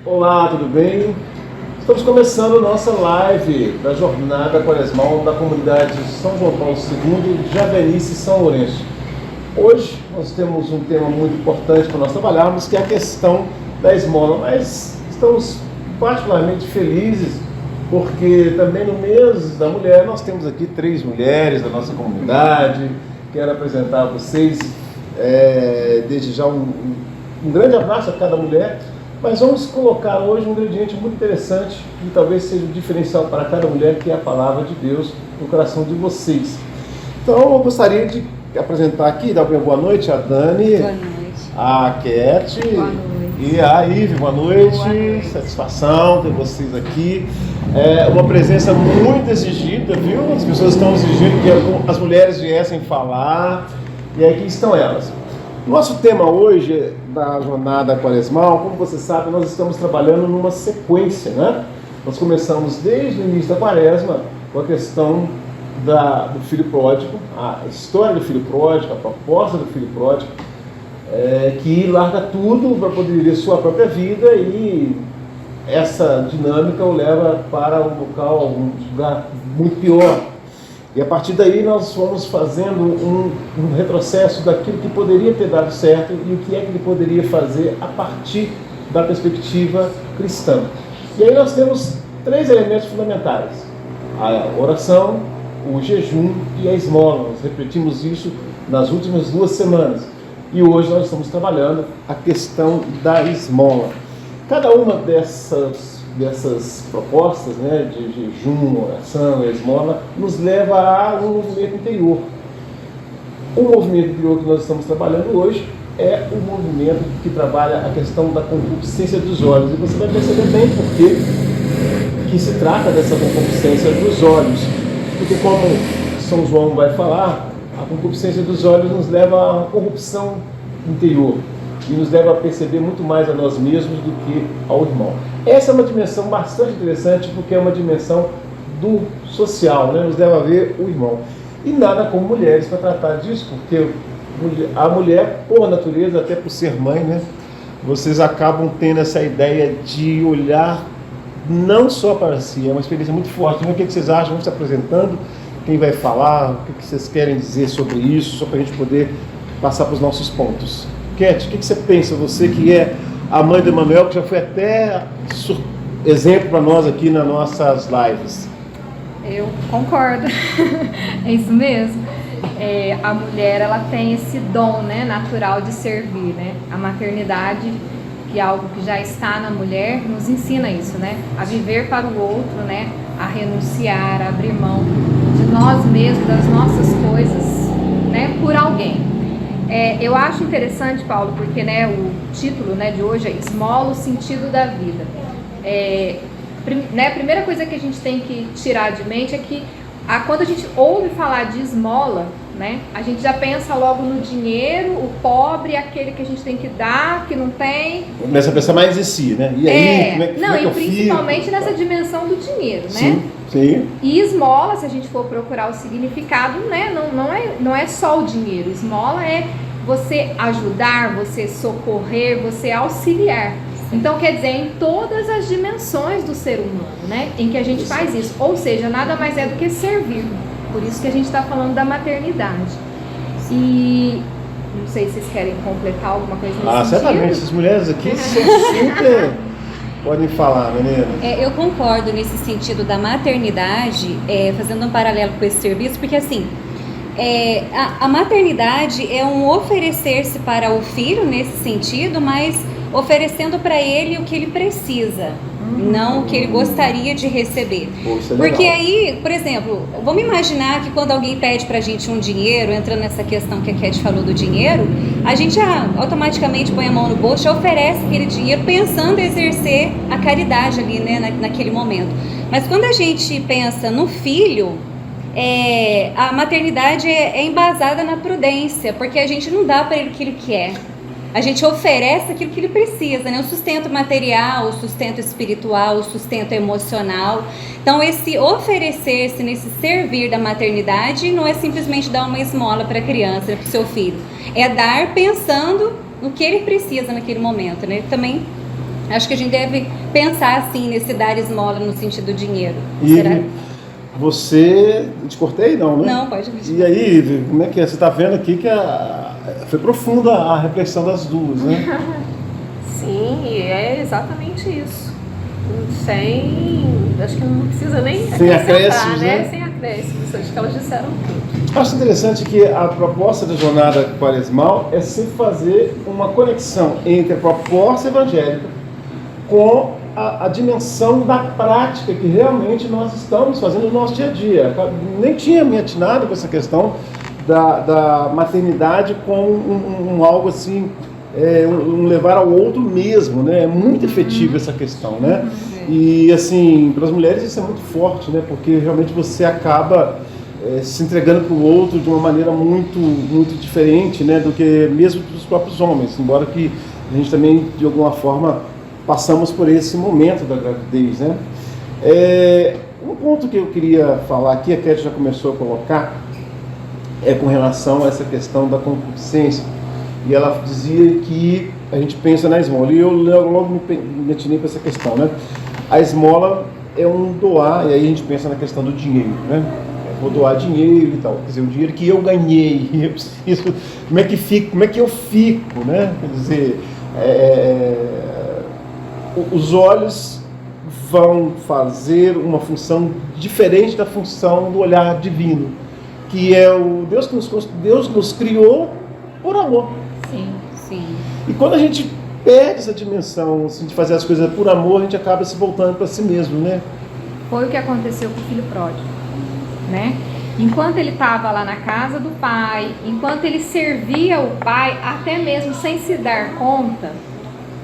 Olá, tudo bem? Estamos começando nossa live da Jornada Quaresmal da comunidade São João Paulo II, Javenice e São Lourenço. Hoje nós temos um tema muito importante para nós trabalharmos, que é a questão da esmola, mas estamos particularmente felizes porque também no mês da mulher nós temos aqui 3 mulheres da nossa comunidade. Quero apresentar a vocês desde já um grande abraço a cada mulher, mas vamos colocar hoje um ingrediente muito interessante que talvez seja um diferencial para cada mulher, que é a palavra de Deus no coração de vocês. Então eu gostaria de apresentar aqui, dar uma boa noite a Dani, boa noite. A Cat e a Ive. Boa noite, satisfação ter vocês aqui. É uma presença muito exigida, viu? As pessoas estão exigindo que as mulheres viessem falar, e aqui estão elas. Nosso tema hoje da Jornada Quaresmal, como você sabe, nós estamos trabalhando numa sequência, né? Nós começamos desde o início da Quaresma com a questão do filho pródigo, a história do filho pródigo, a proposta do filho pródigo, que larga tudo para poder viver sua própria vida, e essa dinâmica o leva para um lugar muito pior. E a partir daí nós fomos fazendo um retrocesso daquilo que poderia ter dado certo e o que é que ele poderia fazer a partir da perspectiva cristã. E aí nós temos 3 elementos fundamentais: a oração, o jejum e a esmola. Nós repetimos isso nas últimas 2 semanas. E hoje nós estamos trabalhando a questão da esmola. Cada uma dessas propostas, né, de jejum, oração e esmola, nos leva a um movimento interior. O movimento interior que nós estamos trabalhando hoje é o movimento que trabalha a questão da concupiscência dos olhos. E você vai perceber bem por que se trata dessa concupiscência dos olhos. Porque, como São João vai falar, a concupiscência dos olhos nos leva a uma corrupção interior e nos leva a perceber muito mais a nós mesmos do que ao irmão. Essa é uma dimensão bastante interessante, porque é uma dimensão do social, né? Nos leva a ver o irmão. E nada como mulheres para tratar disso, porque a mulher, por natureza, até por ser mãe, né? Vocês acabam tendo essa ideia de olhar não só para si, é uma experiência muito forte. O que vocês acham? Vamos se apresentando, quem vai falar, o que vocês querem dizer sobre isso, só para a gente poder passar para os nossos pontos. Cat, o que você pensa, você que é a mãe do Emanuel, que já foi até exemplo para nós aqui nas nossas lives? Eu concordo, é isso mesmo. A mulher, ela tem esse dom, né, natural de servir, né? A maternidade, que é algo que já está na mulher, nos ensina isso, né? A viver para o outro, né? A renunciar, a abrir mão de nós mesmos, das nossas coisas, né, por alguém. Eu acho interessante, Paulo, porque, né, o título, né, de hoje é Esmola, o sentido da vida. A primeira coisa que a gente tem que tirar de mente é que quando a gente ouve falar de esmola, né, a gente já pensa logo no dinheiro, o pobre, aquele que a gente tem que dar, que não tem. Começa a pensar mais em si, né? E aí, como é que eu principalmente fico? Nessa dimensão do dinheiro, né? Sim, sim. E esmola, se a gente for procurar o significado, né, não é só o dinheiro. Esmola é você ajudar, você socorrer, você auxiliar. Então, quer dizer, em todas as dimensões do ser humano, né, em que a gente faz isso. Ou seja, nada mais é do que servir. Por isso que a gente está falando da maternidade. E não sei se vocês querem completar alguma coisa nesse sentido. Certamente. Essas mulheres aqui são super... Podem falar, meninas. Eu concordo nesse sentido da maternidade, fazendo um paralelo com esse serviço, porque assim, a maternidade é um oferecer-se para o filho nesse sentido, mas oferecendo para ele o que ele precisa, não o que ele gostaria de receber. Porque aí, por exemplo, vamos imaginar que quando alguém pede pra gente um dinheiro, entrando nessa questão que a Cat falou do dinheiro, a gente automaticamente põe a mão no bolso e oferece aquele dinheiro pensando em exercer a caridade ali, né, naquele momento. Mas quando a gente pensa no filho, a maternidade é embasada na prudência, porque a gente não dá para ele o que ele quer. A gente oferece aquilo que ele precisa, né? O sustento material, o sustento espiritual, o sustento emocional. Então, esse oferecer-se, nesse servir da maternidade, não é simplesmente dar uma esmola para a criança, para o seu filho. É dar pensando no que ele precisa naquele momento, né? Ele também Acho que a gente deve pensar assim nesse dar esmola no sentido dinheiro. E Será? você... Te cortei, não, né? Não, pode E aí, como é que é? Você está vendo aqui que foi profunda a reflexão das duas, né? Sim, e é exatamente isso. Acho que não precisa nem Sem acréscimos, né? né? Sem acréscimos, acho que elas disseram tudo. Acho interessante que a proposta da jornada quaresmal é sempre fazer uma conexão entre a proposta evangélica com a dimensão da prática que realmente nós estamos fazendo no nosso dia a dia. Nem tinha me atinado com essa questão da maternidade como algo assim, um levar ao outro mesmo, né? É muito efetiva essa questão, né? E assim, para as mulheres isso é muito forte, né? Porque realmente você acaba se entregando para o outro de uma maneira muito, muito diferente, né? Do que mesmo dos próprios homens, embora que a gente também, de alguma forma, passamos por esse momento da gravidez, né? Um ponto que eu queria falar aqui, a Cat já começou a colocar, é com relação a essa questão da concupiscência. E ela dizia que a gente pensa na esmola. E eu logo me atinei para essa questão, né? A esmola é um doar, e aí a gente pensa na questão do dinheiro, né? Vou doar dinheiro e tal. Quer dizer, o dinheiro que eu ganhei, eu preciso, como é que eu fico, né? Quer dizer, os olhos vão fazer uma função diferente da função do olhar divino, que é o Deus nos criou por amor. Sim. Sim. E quando a gente perde essa dimensão assim, de fazer as coisas por amor, a gente acaba se voltando para si mesmo, né? Foi o que aconteceu com o filho pródigo, né? Enquanto ele estava lá na casa do pai, enquanto ele servia o pai, até mesmo sem se dar conta,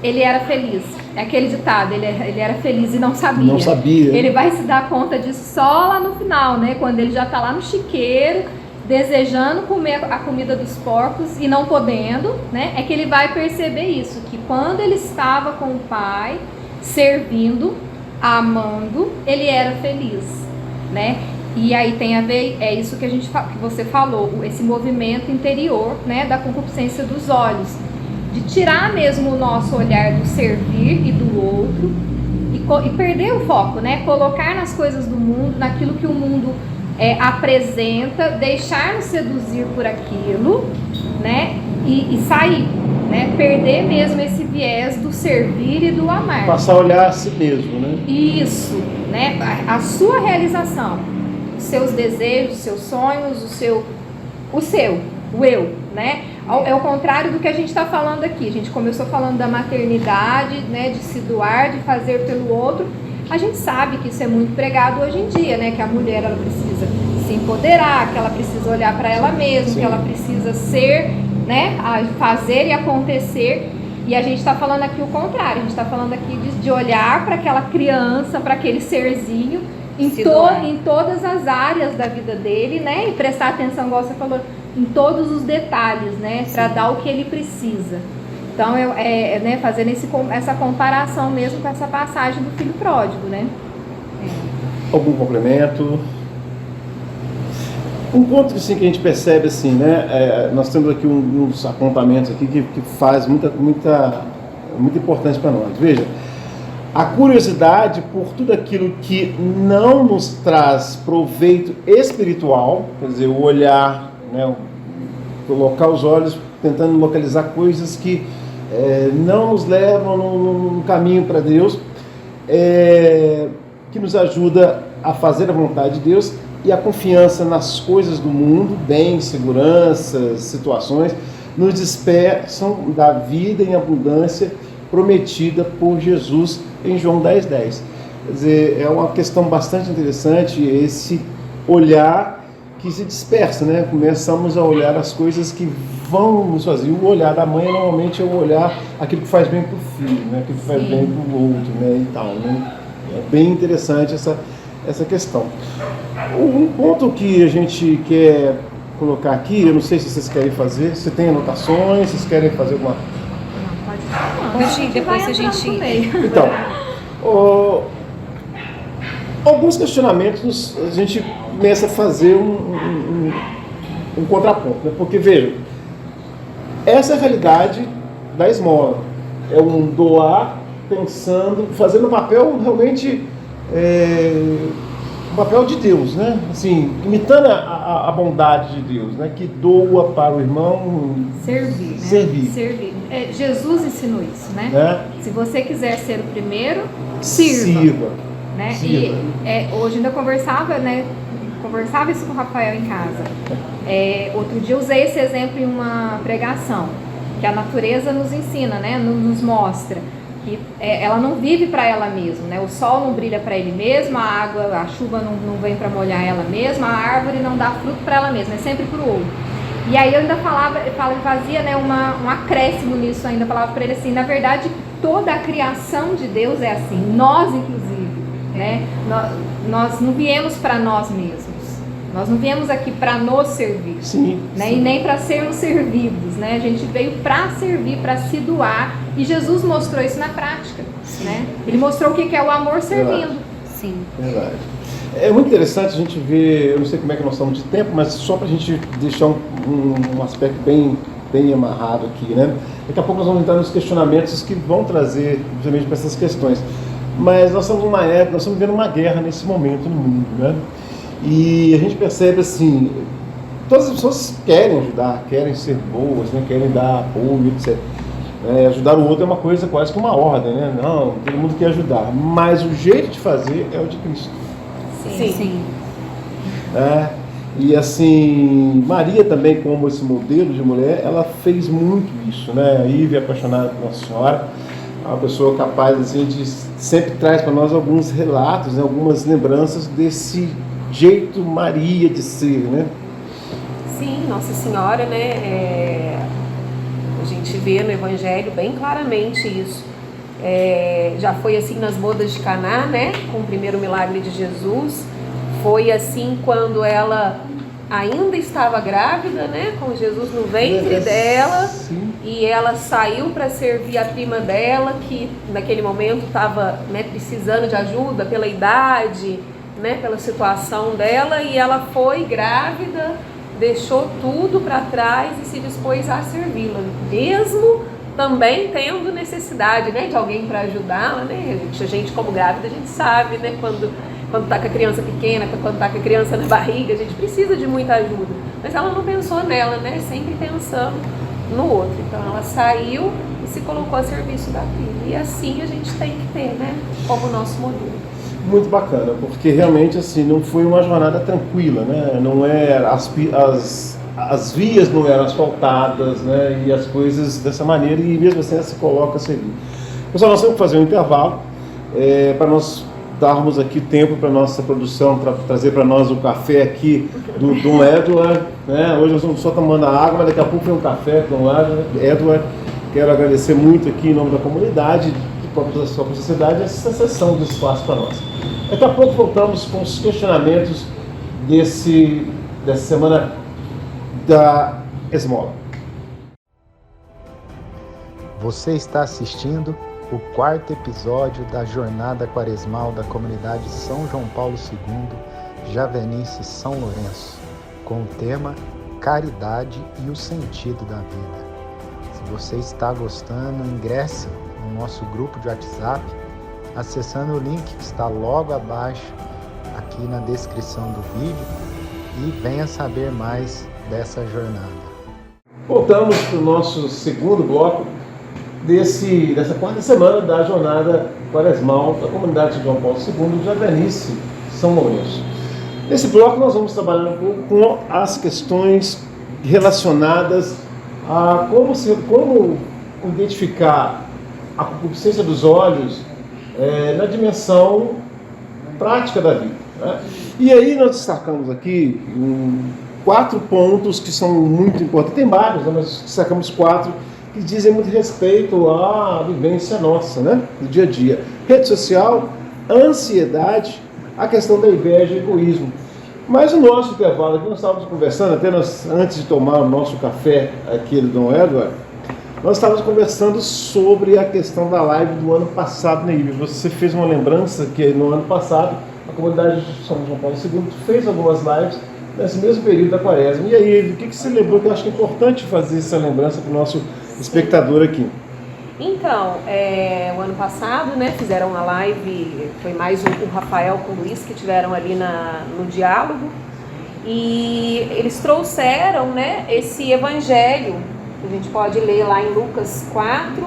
ele era feliz. É aquele ditado, ele era feliz e não sabia. Não sabia. Ele vai se dar conta disso só lá no final, né? Quando ele já está lá no chiqueiro, desejando comer a comida dos porcos e não podendo, né? É que ele vai perceber isso, que quando ele estava com o pai, servindo, amando, ele era feliz, né? E aí tem a ver, é isso que que você falou, esse movimento interior, né, da concupiscência dos olhos, de tirar mesmo o nosso olhar do servir e do outro e perder o foco, né? Colocar nas coisas do mundo, naquilo que o mundo apresenta, deixar-nos seduzir por aquilo, né? E sair, né? Perder mesmo esse viés do servir e do amar. Passar a olhar a si mesmo, né? Isso, né? A sua realização, os seus desejos, os seus sonhos, o eu, né? É o contrário do que a gente está falando aqui. A gente começou falando da maternidade, né? De se doar, de fazer pelo outro. A gente sabe que isso é muito pregado hoje em dia, né? Que a mulher ela precisa se empoderar, que ela precisa olhar para ela mesma, Sim. que ela precisa ser, né? Fazer e acontecer. E a gente está falando aqui o contrário. A gente está falando aqui de olhar para aquela criança, para aquele serzinho em todas as áreas da vida dele, né? E prestar atenção, igual você falou, em todos os detalhes, né? Para dar o que ele precisa. Então, né, fazendo essa comparação mesmo com essa passagem do filho pródigo, né? Algum complemento? Um ponto assim, que a gente percebe, assim, né? Nós temos aqui uns apontamentos aqui que faz muito importante para nós. Veja, a curiosidade por tudo aquilo que não nos traz proveito espiritual, quer dizer, o olhar, né, colocar os olhos tentando localizar coisas que não nos levam no caminho para Deus, que nos ajuda a fazer a vontade de Deus, e a confiança nas coisas do mundo, bens, seguranças, situações, nos dispersam da vida em abundância prometida por Jesus em João 10:10. Quer dizer, é uma questão bastante interessante esse olhar que se dispersa, né? Começamos a olhar as coisas que vão nos fazer. O olhar da mãe normalmente é o olhar aquilo que faz bem para o filho, né? Aquilo que faz bem para o outro, né? E tal, né? É bem interessante essa questão. Um ponto que a gente quer colocar aqui, eu não sei se vocês querem fazer, se tem anotações, vocês querem fazer alguma... Hoje, depois a gente... Então, alguns questionamentos a gente começa a fazer um contraponto, né? Porque, veja, essa é a realidade da esmola. É um doar pensando, fazendo um papel realmente, um papel de Deus, né? Assim, imitando a bondade de Deus, né? Que doa para o irmão Servir, né? Servir. Jesus ensinou isso, né? Se você quiser ser o primeiro, sirva. Né? Sirva. E hoje ainda conversava isso com o Rafael em casa. Outro dia usei esse exemplo em uma pregação, que a natureza nos ensina, né? Nos mostra que ela não vive para ela mesma, né? O sol não brilha para ele mesmo, a água, a chuva não vem para molhar ela mesma, a árvore não dá fruto para ela mesma, é sempre para o outro. E aí eu ainda fazia, né, um acréscimo nisso ainda, falava para ele assim, na verdade toda a criação de Deus é assim, nós inclusive, né? Nós não viemos para nós mesmos. Nós não viemos aqui para nos servir, sim, né? sim. E nem para sermos servidos, né? A gente veio para servir, para se doar, e Jesus mostrou isso na prática, né? Ele mostrou o que é o amor servindo. Sim. Verdade. É muito interessante a gente ver, eu não sei como é que nós estamos de tempo, mas só para a gente deixar um aspecto bem amarrado aqui, né? Daqui a pouco nós vamos entrar nos questionamentos que vão trazer, justamente para essas questões. Mas nós estamos numa época, nós estamos vivendo uma guerra nesse momento no mundo, né? E a gente percebe assim, todas as pessoas querem ajudar, querem ser boas, né? Querem dar apoio, etc. Ajudar o outro é uma coisa quase que uma ordem, né? Não, todo mundo quer ajudar, mas o jeito de fazer é o de Cristo. Sim. E assim, Maria também, como esse modelo de mulher, ela fez muito isso, né? A Ive é apaixonada por Nossa Senhora, é uma pessoa capaz assim, de sempre traz para nós alguns relatos, né? Algumas lembranças desse jeito Maria de ser, né? Sim, Nossa Senhora, né? A gente vê no Evangelho bem claramente isso. Já foi assim nas bodas de Caná, né? Com o primeiro milagre de Jesus. Foi assim quando ela ainda estava grávida, né? Com Jesus no ventre dela. Sim. E ela saiu para servir a prima dela, que naquele momento estava, né, precisando de ajuda pela idade, né? Pela situação dela. E ela foi grávida, deixou tudo para trás e se dispôs a servi-la, mesmo também tendo necessidade, né, de alguém para ajudá-la, né? A gente como grávida, a gente sabe, né, quando está com a criança pequena, quando está com a criança na barriga, a gente precisa de muita ajuda. Mas ela não pensou nela, né? Sempre pensando no outro. Então ela saiu e se colocou a serviço da filha. E assim a gente tem que ter, né, como nosso modelo. Muito bacana, porque realmente assim não foi uma jornada tranquila, né? Não é as vias não eram asfaltadas, né? E as coisas dessa maneira, e mesmo assim ela se coloca a servir. Pessoal, nós temos que fazer um intervalo para nós darmos aqui tempo para nossa produção, para trazer para nós o café aqui do Dom Edward, né? Hoje nós estamos só tomando a água, mas daqui a pouco vem um café do Dom Edward. Quero agradecer muito aqui em nome da comunidade, da própria sociedade, essa sessão do espaço para nós. Daqui a pouco voltamos com os questionamentos dessa semana da esmola. Você está assistindo o 4º episódio da Jornada Quaresmal da Comunidade São João Paulo II, Javenice São Lourenço, com o tema Caridade e o Sentido da Vida. Se você está gostando, ingresse no nosso grupo de WhatsApp, acessando o link que está logo abaixo, aqui na descrição do vídeo, e venha saber mais dessa jornada. Voltamos para o nosso segundo bloco dessa quarta semana da jornada quaresmal da comunidade de João Paulo II, Javenice São Lourenço. Nesse bloco nós vamos trabalhar um pouco com as questões relacionadas a como identificar a concupiscência dos olhos na dimensão prática da vida, né? E aí nós destacamos aqui 4 pontos que são muito importantes. Tem vários, né, mas destacamos 4 que dizem muito respeito à vivência nossa, né, do dia a dia. Rede social, ansiedade, a questão da inveja e egoísmo. Mas o nosso intervalo aqui, nós estávamos conversando, até antes de tomar o nosso café aqui do Dom Edward, nós estávamos conversando sobre a questão da live do ano passado, né, Ive? Você fez uma lembrança que no ano passado a comunidade de São João Paulo II fez algumas lives nesse mesmo período da quaresma. E aí, Ive, o que você lembrou que eu acho que é importante fazer essa lembrança para o nosso espectador aqui? Então, o ano passado, né, fizeram uma live, foi mais o Rafael com o Luiz que tiveram ali no diálogo, e eles trouxeram, né, esse evangelho, que a gente pode ler lá em Lucas 4,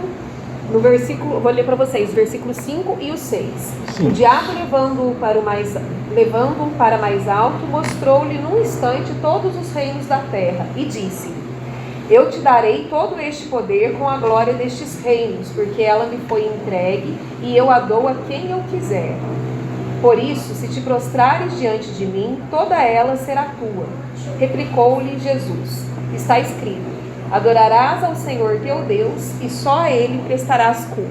no versículo, vou ler para vocês, versículos 5 e o 6. Sim. O diabo levando-o para mais alto, mostrou-lhe num instante todos os reinos da terra, e disse: eu te darei todo este poder com a glória destes reinos, porque ela me foi entregue, e eu a dou a quem eu quiser. Por isso, se te prostrares diante de mim, toda ela será tua. Replicou-lhe Jesus: está escrito: adorarás ao Senhor teu Deus, e só a Ele prestarás culto.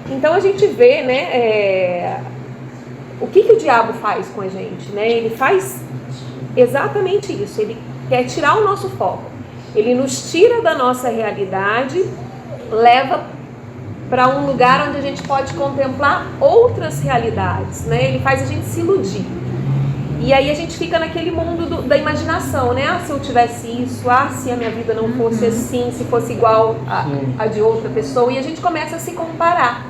Então a gente vê, né, o que o diabo faz com a gente, né? Ele faz exatamente isso, ele quer tirar o nosso foco. Ele nos tira da nossa realidade, leva para um lugar onde a gente pode contemplar outras realidades, né? Ele faz a gente se iludir. E aí a gente fica naquele mundo da imaginação, né? Ah, se eu tivesse isso, se a minha vida não fosse assim, se fosse igual a de outra pessoa, e a gente começa a se comparar.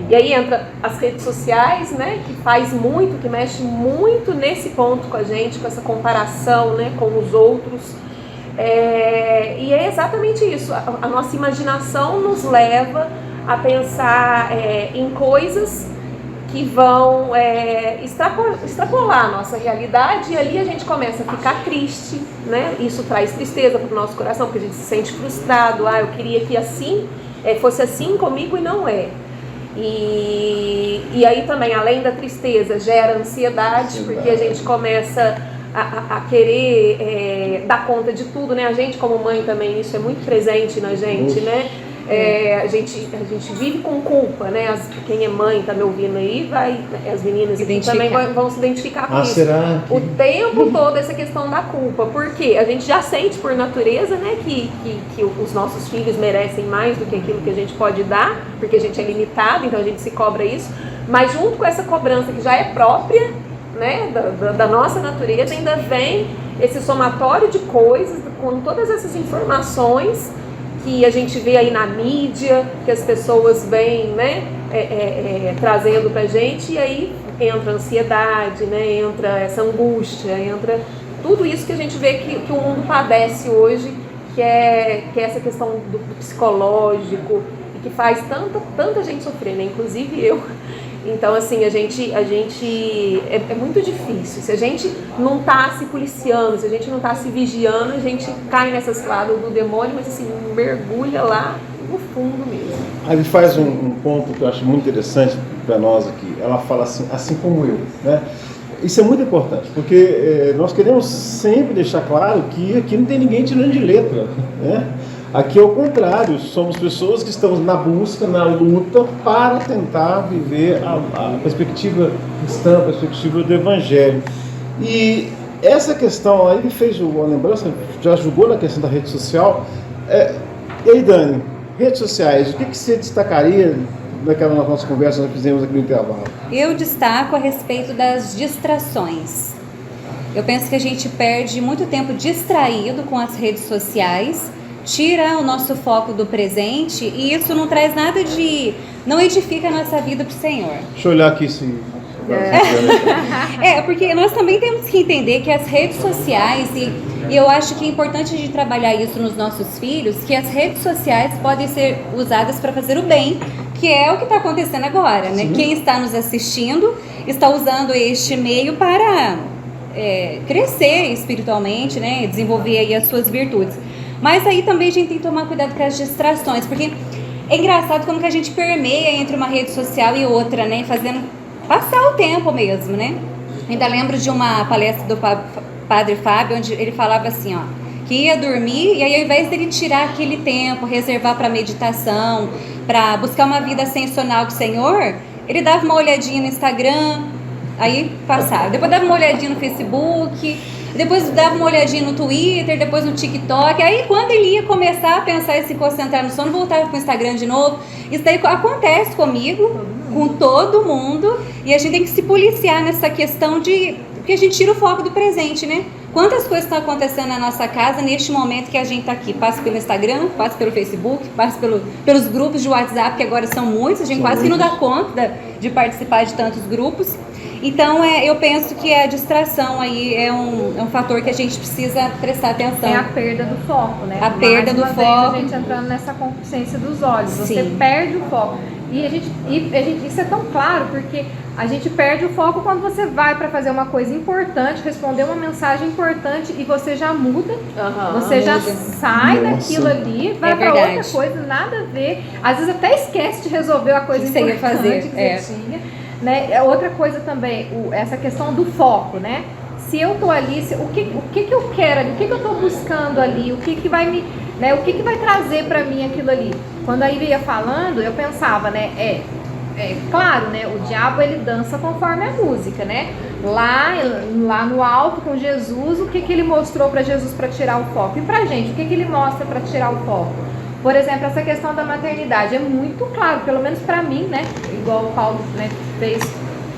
E aí entra as redes sociais, né? Que faz muito, que mexe muito nesse ponto com a gente, com essa comparação, né? Com os outros. E é exatamente isso, a nossa imaginação nos leva a pensar em coisas que vão extrapolar a nossa realidade, e ali a gente começa a ficar triste, né? Isso traz tristeza para o nosso coração, porque a gente se sente frustrado. Eu queria que assim fosse assim comigo, e não é. E aí também, além da tristeza, gera ansiedade, porque a gente começa a querer dar conta de tudo, né? A gente como mãe também, isso é muito presente na gente, né? A gente vive com culpa, né? Quem é mãe está me ouvindo aí, as meninas aqui também vão se identificar com isso. Será? O tempo todo essa questão da culpa, porque a gente já sente por natureza, né, que os nossos filhos merecem mais do que aquilo que a gente pode dar, porque a gente é limitado, então a gente se cobra isso, mas junto com essa cobrança que já é própria, né, da nossa natureza, ainda vem esse somatório de coisas, com todas essas informações que a gente vê aí na mídia, que as pessoas vêm, né, trazendo pra gente, e aí entra a ansiedade, né, entra essa angústia, entra tudo isso que a gente vê que o mundo padece hoje, que é essa questão do psicológico, e que faz tanta gente sofrer, né, inclusive eu. Então, assim, a gente é muito difícil. Se a gente não tá se policiando, se a gente não tá se vigiando, a gente cai nessa cilada do demônio, mas assim, mergulha lá no fundo mesmo. Aí ele faz um ponto que eu acho muito interessante para nós aqui. Ela fala assim como eu, né? Isso é muito importante, porque nós queremos sempre deixar claro que aqui não tem ninguém tirando de letra, né? Aqui é o contrário, somos pessoas que estamos na busca, na luta para tentar viver a perspectiva cristã, a perspectiva do Evangelho. E essa questão, aí ele fez uma lembrança, já julgou na questão da rede social. E aí, Dani, redes sociais, o que você destacaria naquela nossa conversa que nós fizemos aqui no intervalo? Eu destaco a respeito das distrações. Eu penso que a gente perde muito tempo distraído com as redes sociais, tira o nosso foco do presente, e isso não traz nada não edifica a nossa vida para o Senhor. Deixa eu olhar aqui se... Porque nós também temos que entender que as redes sociais, e eu acho que é importante a gente trabalhar isso nos nossos filhos, que as redes sociais podem ser usadas para fazer o bem, que é o que está acontecendo agora, né? Quem está nos assistindo está usando este meio para crescer espiritualmente, né? Desenvolver aí as suas virtudes. Mas aí também a gente tem que tomar cuidado com as distrações, porque é engraçado como que a gente permeia entre uma rede social e outra, né? Fazendo passar o tempo mesmo, né? Ainda lembro de uma palestra do Padre Fábio, onde ele falava assim, que ia dormir, e aí ao invés dele tirar aquele tempo, reservar para meditação, para buscar uma vida ascensional com o Senhor, ele dava uma olhadinha no Instagram, aí passava. Depois dava uma olhadinha no Facebook, depois dava uma olhadinha no Twitter, depois no TikTok. Aí quando ele ia começar a pensar e se concentrar no sono, voltava para o Instagram de novo. Isso daí acontece comigo, com todo mundo, e a gente tem que se policiar nessa questão porque a gente tira o foco do presente, né? Quantas coisas estão acontecendo na nossa casa neste momento que a gente está aqui? Passa pelo Instagram, passa pelo Facebook, passa pelos grupos de WhatsApp, que agora são muitos, a gente quase que não dá conta de participar de tantos grupos. Então, eu penso que a distração aí é um fator que a gente precisa prestar atenção. É a perda do foco, né? A perda do foco. A gente entrando nessa consciência dos olhos. Você Sim. perde o foco. E isso é tão claro, porque a gente perde o foco quando você vai para fazer uma coisa importante, responder uma mensagem importante e você já muda, você já sai daquilo ali, vai para outra coisa, nada a ver. Às vezes até esquece de resolver a coisa que importante você ia fazer. que você tinha. Né? Outra coisa também, essa questão do foco, né? Se eu tô ali, o que eu quero ali, o que eu tô buscando ali, o que vai me, né? O que vai trazer para mim aquilo ali? Quando a Ivy ia falando, eu pensava, né? Claro, né? O diabo ele dança conforme a música, né? Lá no alto com Jesus, o que ele mostrou para Jesus para tirar o foco? E pra gente, o que ele mostra para tirar o foco? Por exemplo, essa questão da maternidade é muito claro, pelo menos para mim, né? Igual o Paulo, né,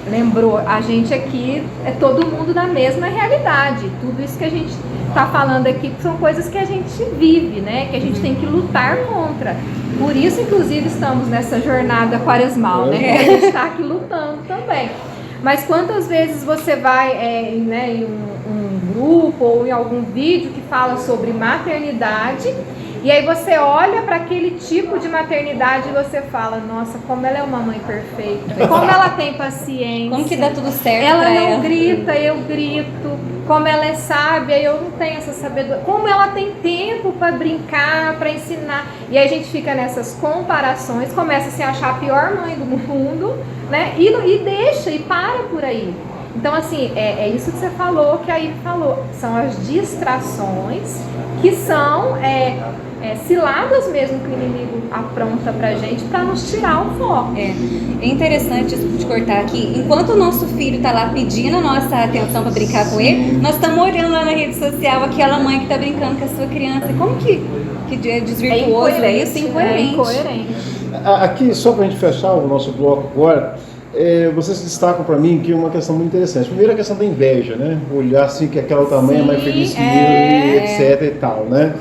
lembrou, a gente aqui é todo mundo na mesma realidade. Tudo isso que a gente está falando aqui são coisas que a gente vive, né? Que a gente tem que lutar contra. Por isso, inclusive, estamos nessa jornada quaresmal, né? Que a gente está aqui lutando também. Mas quantas vezes você vai né, em um grupo ou em algum vídeo que fala sobre maternidade, e aí você olha para aquele tipo de maternidade e você fala, nossa, como ela é uma mãe perfeita, como ela tem paciência, como que dá tudo certo ela pra não ela. grita, eu grito, como ela é sábia, eu não tenho essa sabedoria, como ela tem tempo para brincar, para ensinar. E aí a gente fica nessas comparações, começa a se achar a pior mãe do mundo, né? E deixa, e para por aí. Então, assim, é isso que você falou, que aí falou, são as distrações que são ciladas mesmo que o inimigo apronta pra gente pra nos tirar o foco. É interessante te cortar aqui. Enquanto o nosso filho tá lá pedindo a nossa atenção pra brincar com ele, nós estamos olhando lá na rede social aquela mãe que tá brincando com a sua criança. Como que é desvirtuoso isso? Incoerente. Aqui, só pra gente fechar o nosso bloco agora, vocês destacam para mim que é uma questão muito interessante. Primeiro, a questão da inveja, né? Olhar assim que aquela outra mãe é mais feliz que eu, etc e tal, né?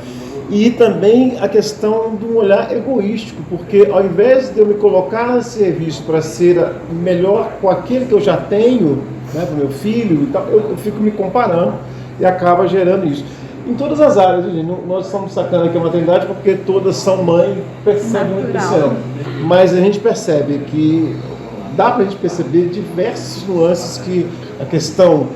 E também a questão do olhar egoístico, porque ao invés de eu me colocar a serviço para ser melhor com aquele que eu já tenho, né, para o meu filho e tal, eu fico me comparando e acaba gerando isso. Em todas as áreas, gente, nós estamos sacando aqui a maternidade porque todas são mãe, percebem muito isso. Mas a gente percebe que dá para a gente perceber diversas nuances que a questão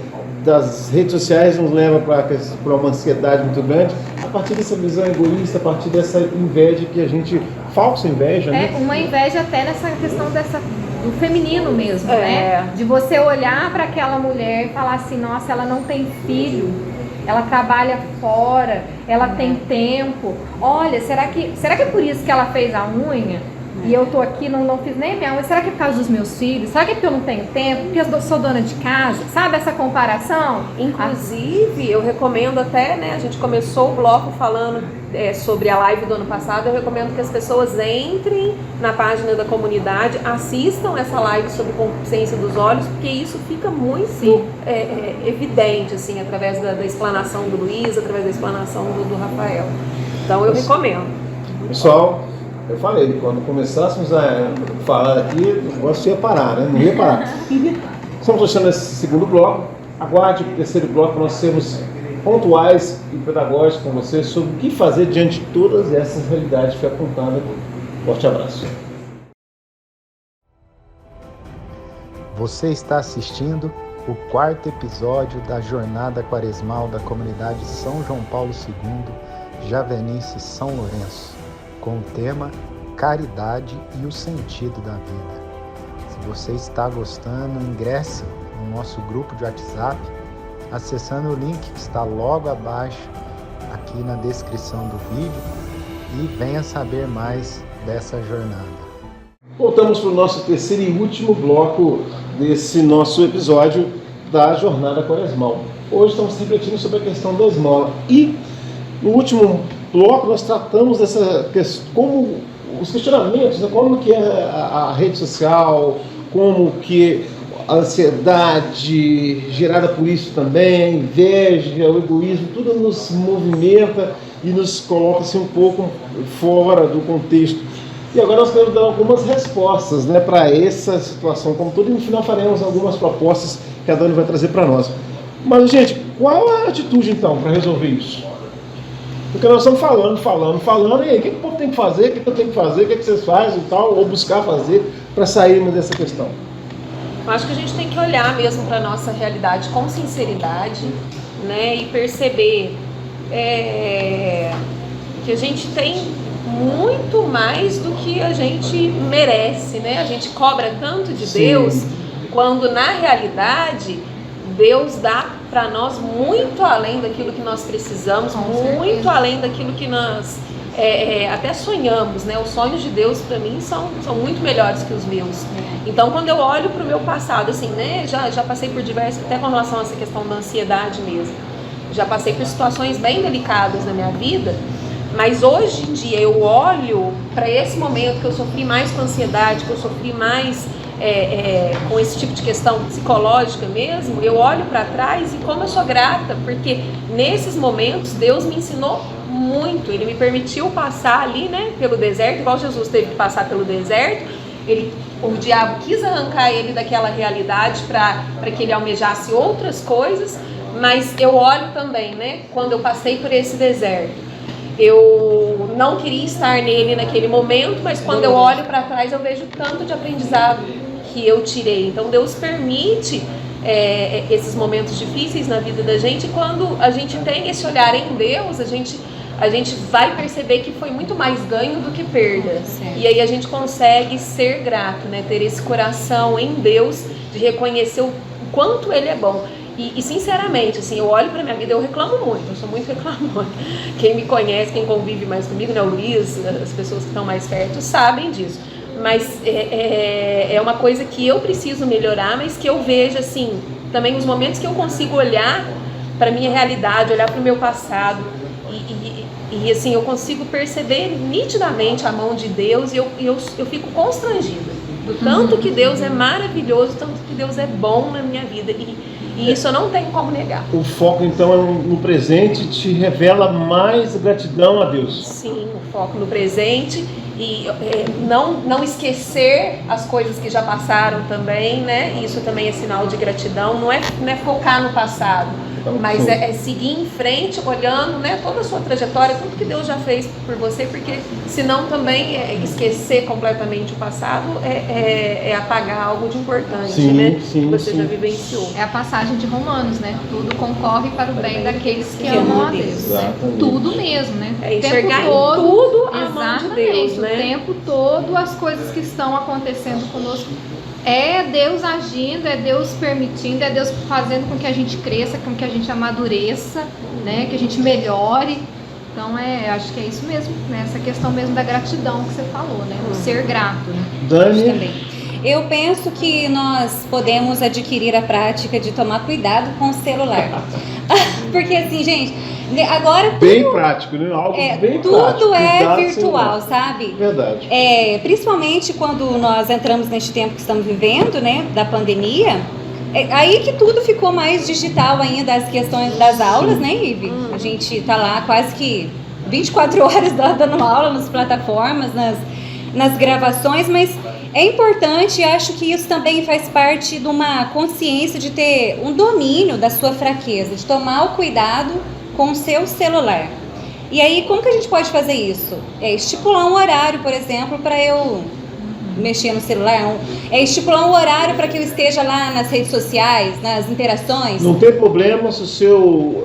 das redes sociais nos leva para uma ansiedade muito grande, a partir dessa visão egoísta, a partir dessa inveja que a gente, falsa inveja, né? Uma inveja até nessa questão do feminino mesmo, né? De você olhar para aquela mulher e falar assim, nossa, ela não tem filho, ela trabalha fora, ela tem tempo. Olha, será que é por isso que ela fez a unha? E eu tô aqui, não fiz nem minha unha. Será que é por causa dos meus filhos? Será que é porque eu não tenho tempo? Porque eu sou dona de casa? Sabe essa comparação? Inclusive, eu recomendo até, né? A gente começou o bloco falando sobre a live do ano passado. Eu recomendo que as pessoas entrem na página da comunidade, assistam essa live sobre consciência dos olhos, porque isso fica muito evidente, assim, através da explanação do Luiz, através da explanação do Rafael. Então, eu recomendo. Pessoal, eu falei, quando começássemos a falar aqui, o negócio ia parar, né? Não ia parar. Estamos fechando esse segundo bloco. Aguarde o terceiro bloco para nós sermos pontuais e pedagógicos com vocês sobre o que fazer diante de todas essas realidades que foi apontada aqui. Forte abraço. Você está assistindo o 4º episódio da Jornada Quaresmal da Comunidade São João Paulo II, Javenice São Lourenço, com o tema Caridade e o Sentido da Vida. Se você está gostando, ingresse no nosso grupo de WhatsApp, acessando o link que está logo abaixo, aqui na descrição do vídeo, e venha saber mais dessa jornada. Voltamos para o nosso terceiro e último bloco desse nosso episódio da Jornada Quaresmal. Hoje estamos refletindo sobre a questão da esmola. E no último bloco nós tratamos dessa questão, como os questionamentos, né? Como que é a rede social, como que a ansiedade gerada por isso também, a inveja, o egoísmo, tudo nos movimenta e nos coloca assim, um pouco fora do contexto. E agora nós queremos dar algumas respostas, né, para essa situação como todo, e no final faremos algumas propostas que a Dani vai trazer para nós. Mas, gente, qual a atitude então para resolver isso? Porque nós estamos falando, e aí, o que o povo tem que fazer, o que eu tenho que fazer, o que vocês fazem e tal, ou buscar fazer para sairmos dessa questão? Eu acho que a gente tem que olhar mesmo para a nossa realidade com sinceridade, né, e perceber que a gente tem muito mais do que a gente merece, né? A gente cobra tanto de Deus, quando na realidade Deus dá para nós muito além daquilo que nós precisamos, muito além daquilo que nós até sonhamos, né? Os sonhos de Deus para mim são muito melhores que os meus. Então, quando eu olho para o meu passado, assim, né? Já passei por diversas, até com relação a essa questão da ansiedade mesmo. Já passei por situações bem delicadas na minha vida, mas hoje em dia eu olho para esse momento que eu sofri mais com ansiedade, que eu sofri mais com esse tipo de questão psicológica mesmo, eu olho para trás e como eu sou grata, porque nesses momentos Deus me ensinou muito, Ele me permitiu passar ali, né, pelo deserto, igual Jesus teve que passar pelo deserto. O diabo quis arrancar ele daquela realidade para que ele almejasse outras coisas, mas eu olho também, né, quando eu passei por esse deserto, eu não queria estar nele naquele momento, mas quando eu olho para trás eu vejo tanto de aprendizado que eu tirei. Então Deus permite esses momentos difíceis na vida da gente, e quando a gente tem esse olhar em Deus, a gente vai perceber que foi muito mais ganho do que perda. E aí a gente consegue ser grato, né? Ter esse coração em Deus, de reconhecer o quanto Ele é bom. E sinceramente, assim, eu olho pra minha vida, eu reclamo muito, eu sou muito reclamona. Quem me conhece, quem convive mais comigo, né, o Luiz, as pessoas que estão mais perto, sabem disso. Mas é uma coisa que eu preciso melhorar, mas que eu vejo, assim, também os momentos que eu consigo olhar pra minha realidade, olhar pro meu passado, e assim, eu consigo perceber nitidamente a mão de Deus, e eu fico constrangida do tanto que Deus é maravilhoso, tanto que Deus é bom na minha vida. E isso eu não tenho como negar. O foco, então, no presente te revela mais gratidão a Deus. Sim, o foco no presente e não esquecer as coisas que já passaram também, né? Isso também é sinal de gratidão. Não é focar no passado, mas é seguir em frente, olhando, né, toda a sua trajetória, tudo que Deus já fez por você, porque senão também esquecer completamente o passado é apagar algo de importante, né? Que você já vivenciou. É a passagem de Romanos, né? Tudo concorre para o bem daqueles que amam a Deus. Né? Tudo mesmo, né? Enxergar em tudo a mão de Deus, né? O tempo todo as coisas que estão acontecendo conosco. É Deus agindo, é Deus permitindo, é Deus fazendo com que a gente cresça, com que a gente amadureça, né? Que a gente melhore. Então acho que é isso mesmo, né? Essa questão mesmo da gratidão que você falou, né? O ser grato. Né? Dani? Também. Eu penso que nós podemos adquirir a prática de tomar cuidado com o celular. Porque assim, gente, agora tudo, bem prático, né? Algo bem tudo prático. Tudo é cuidado virtual, sabe? Verdade. Principalmente quando nós entramos neste tempo que estamos vivendo, né? Da pandemia. Aí que tudo ficou mais digital ainda, as questões das aulas, né, Ive? A gente tá lá quase que 24 horas dando aula nas plataformas, nas gravações, mas é importante, acho que isso também faz parte de uma consciência de ter um domínio da sua fraqueza, de tomar o cuidado com o seu celular. E aí, como que a gente pode fazer isso? Estipular um horário, por exemplo, para eu mexer no celular, estipular um horário para que eu esteja lá nas redes sociais, nas interações. Não tem problema se o seu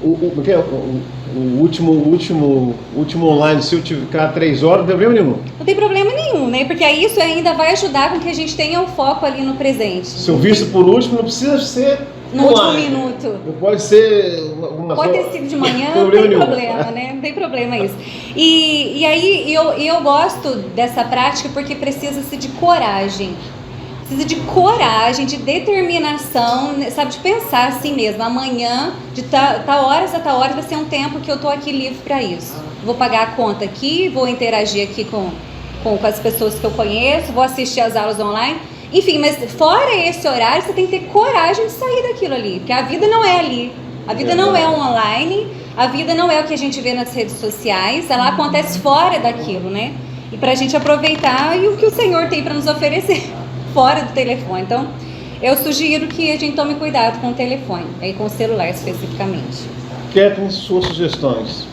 o último online, se eu ficar 3 horas, não tem problema nenhum. Não tem problema nenhum, né? Porque aí isso ainda vai ajudar com que a gente tenha o foco ali no presente. Se eu visto por último, não precisa ser no último minuto. Não pode ser pode ter sido de manhã, não tem problema, né? Não tem problema isso. E aí eu gosto dessa prática porque precisa-se de coragem. Precisa de coragem, de determinação, sabe, de pensar assim mesmo. Amanhã, de tal horas a tal hora, vai ser um tempo que eu tô aqui livre para isso. Vou pagar a conta aqui, vou interagir aqui com as pessoas que eu conheço, vou assistir as aulas online. Enfim, mas fora esse horário, você tem que ter coragem de sair daquilo ali, porque a vida não é ali. A vida não é online, a vida não é o que a gente vê nas redes sociais, ela acontece fora daquilo, né? E pra gente aproveitar e o que o Senhor tem para nos oferecer fora do telefone. Então, eu sugiro que a gente tome cuidado com o telefone, aí com o celular especificamente. Kathleen, suas sugestões?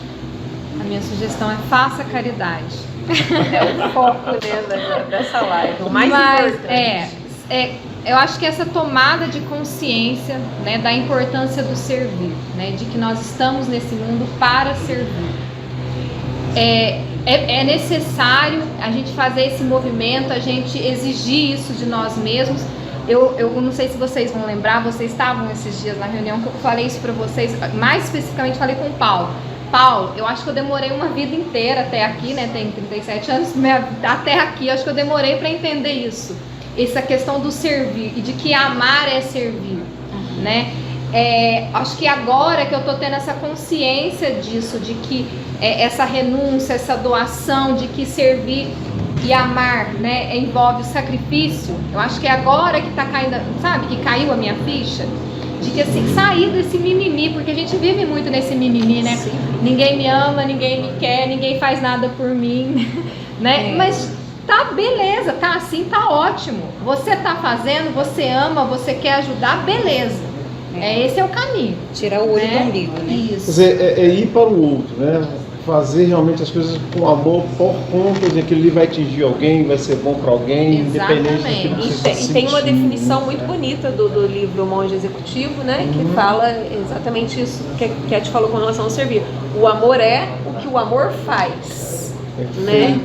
A minha sugestão é faça caridade. É o foco, né, dessa live. O mais importante. Eu acho que essa tomada de consciência, né, da importância do servir, né, de que nós estamos nesse mundo para servir. É necessário a gente fazer esse movimento, a gente exigir isso de nós mesmos. Eu não sei se vocês vão lembrar, vocês estavam esses dias na reunião que eu falei isso para vocês, mais especificamente falei com o Paulo. Paulo, eu acho que eu demorei uma vida inteira até aqui, né, tenho 37 anos, até aqui, acho que eu demorei para entender isso. Essa questão do servir e de que amar é servir, né? Acho que agora que eu tô tendo essa consciência disso, de que essa renúncia, essa doação, de que servir e amar, né, envolve o sacrifício. Eu acho que é agora que tá caindo, sabe, que caiu a minha ficha, de que assim, sair desse mimimi, porque a gente vive muito nesse mimimi, né? Sim. Ninguém me ama, ninguém me quer, ninguém faz nada por mim, né? Mas tá beleza, tá assim, tá ótimo. Você tá fazendo, você ama, você quer ajudar, beleza. Esse é o caminho. Tirar o olho do umbigo, né? Isso. Quer dizer, ir para o outro, né? Fazer realmente as coisas com amor, por conta de que aquilo ali vai atingir alguém, vai ser bom para alguém, independente daquilo que você está E tem uma sentindo, definição muito bonita do livro O Monge Executivo, né? Que fala exatamente isso que a Cat falou com relação ao servir. O amor é o que o amor faz. Né?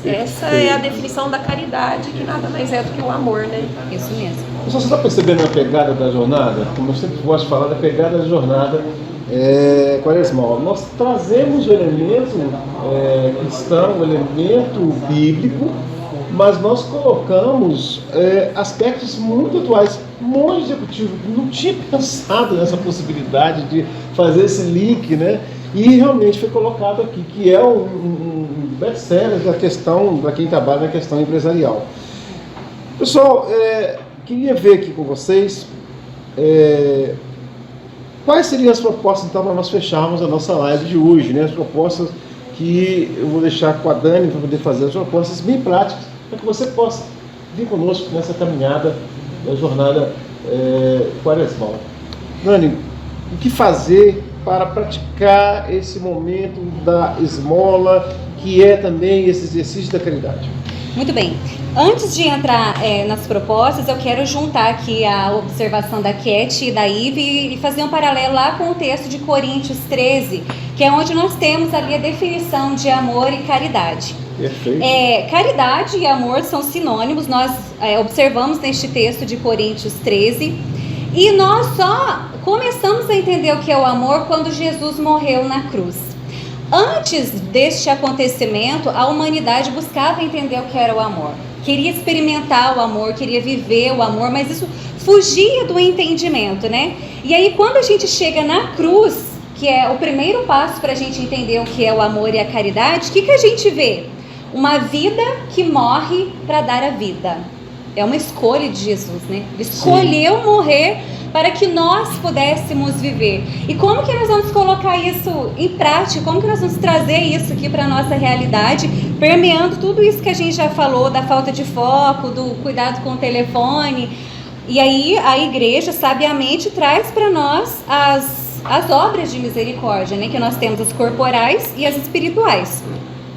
Essa é a definição da caridade, que nada mais é do que o amor, né? Isso mesmo. Você está percebendo a pegada da jornada? Como eu sempre gosto de falar da pegada da jornada quaresmal. Nós trazemos o elemento cristão, o elemento bíblico, mas nós colocamos aspectos muito atuais. Monge Executivo não tinha pensado nessa possibilidade de fazer esse link, né? E realmente foi colocado aqui, que é um best-seller da questão, para quem trabalha na questão empresarial. Pessoal, queria ver aqui com vocês quais seriam as propostas, então, para nós fecharmos a nossa live de hoje, né? As propostas que eu vou deixar com a Dani para poder fazer as propostas bem práticas, para que você possa vir conosco nessa caminhada da jornada quaresmal. Dani, o que fazer para praticar esse momento da esmola, que é também esse exercício da caridade? Muito bem. Antes de entrar nas propostas, eu quero juntar aqui a observação da Cat e da Ive e fazer um paralelo lá com o texto de Coríntios 13, que é onde nós temos ali a definição de amor e caridade. Perfeito. Caridade e amor são sinônimos, nós observamos neste texto de Coríntios 13, e nós só começamos a entender o que é o amor quando Jesus morreu na cruz. Antes deste acontecimento, a humanidade buscava entender o que era o amor. Queria experimentar o amor, queria viver o amor, mas isso fugia do entendimento, né? E aí, quando a gente chega na cruz, que é o primeiro passo para a gente entender o que é o amor e a caridade, o que a gente vê? Uma vida que morre para dar a vida. É uma escolha de Jesus, né? Ele escolheu morrer para que nós pudéssemos viver. E como que nós vamos colocar isso em prática? Como que nós vamos trazer isso aqui para a nossa realidade, permeando tudo isso que a gente já falou, da falta de foco, do cuidado com o telefone? E aí a igreja sabiamente traz para nós as obras de misericórdia, né? Que nós temos as corporais e as espirituais.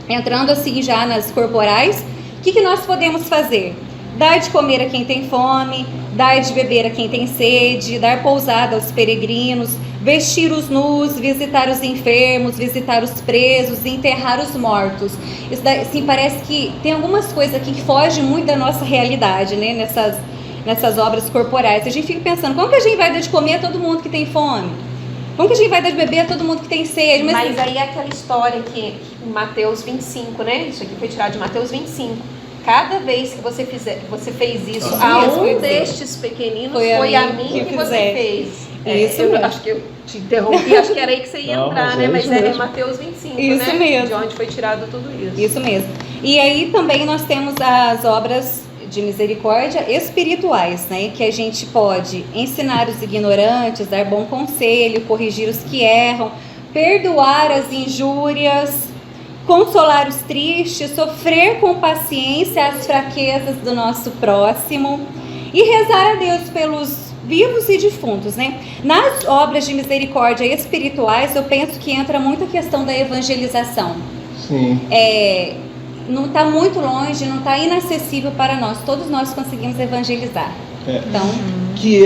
Entrando assim já nas corporais, o que nós podemos fazer? Dar de comer a quem tem fome, dar de beber a quem tem sede, dar pousada aos peregrinos, vestir os nus, visitar os enfermos, visitar os presos, enterrar os mortos. Isso daí, assim, parece que tem algumas coisas aqui que fogem muito da nossa realidade, né? Nessas obras corporais. A gente fica pensando, como que a gente vai dar de comer a todo mundo que tem fome? Como que a gente vai dar de beber a todo mundo que tem sede? Mas aí é aquela história que Mateus 25, né? Isso aqui foi tirado de Mateus 25. Cada vez que você fez isso a um destes pequeninos, foi a mim que você fez. Isso eu acho que eu te interrompi, acho que era aí que você ia entrar, né? Mas é Mateus 25, isso, né? Mesmo. De onde foi tirado tudo isso. Isso mesmo. E aí também nós temos as obras de misericórdia espirituais, né? Que a gente pode ensinar os ignorantes, dar bom conselho, corrigir os que erram, perdoar as injúrias, consolar os tristes, sofrer com paciência as fraquezas do nosso próximo e rezar a Deus pelos vivos e defuntos, né? Nas obras de misericórdia espirituais, eu penso que entra muito a questão da evangelização. Sim. Não está muito longe, não está inacessível para nós. Todos nós conseguimos evangelizar. Então, Que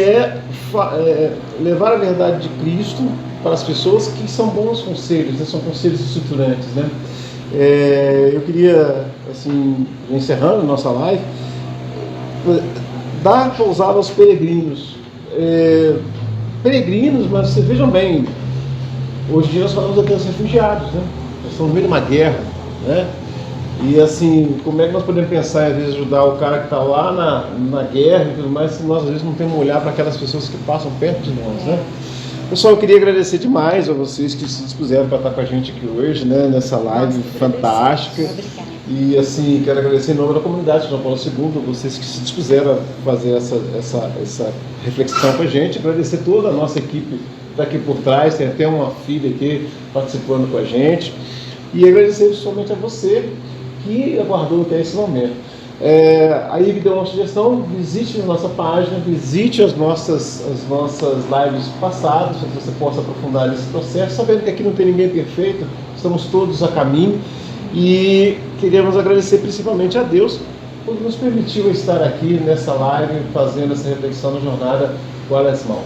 levar a verdade de Cristo para as pessoas, que são bons conselhos, né? São conselhos estruturantes, né? Eu queria, assim, encerrando a nossa live, dar pousada aos peregrinos. Peregrinos, mas vocês vejam bem, hoje em dia nós falamos até dos refugiados, né? Nós estamos no meio de uma guerra, né? E assim, como é que nós podemos pensar, às vezes, ajudar o cara que está lá na guerra e tudo mais, se nós às vezes não temos um olhar para aquelas pessoas que passam perto de nós, né? Pessoal, eu queria agradecer demais a vocês que se dispuseram para estar com a gente aqui hoje, né? Nessa live fantástica. E assim, quero agradecer em nome da comunidade de João Paulo II, vocês que se dispuseram a fazer essa reflexão com a gente. Agradecer toda a nossa equipe que está aqui por trás, tem até uma filha aqui participando com a gente. E agradecer principalmente a você que aguardou até esse momento. A Ivy deu uma sugestão: visite a nossa página, visite as nossas lives passadas, para que você possa aprofundar nesse processo, sabendo que aqui não tem ninguém perfeito, estamos todos a caminho. E queremos agradecer principalmente a Deus por nos permitir estar aqui nessa live, fazendo essa reflexão na jornada quaresmal.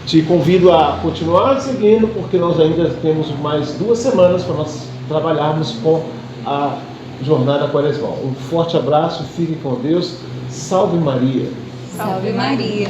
Te convido a continuar seguindo, porque nós ainda temos mais 2 semanas para nós trabalharmos com a jornada quaresmal. Um forte abraço, fique com Deus. Salve Maria! salve Maria!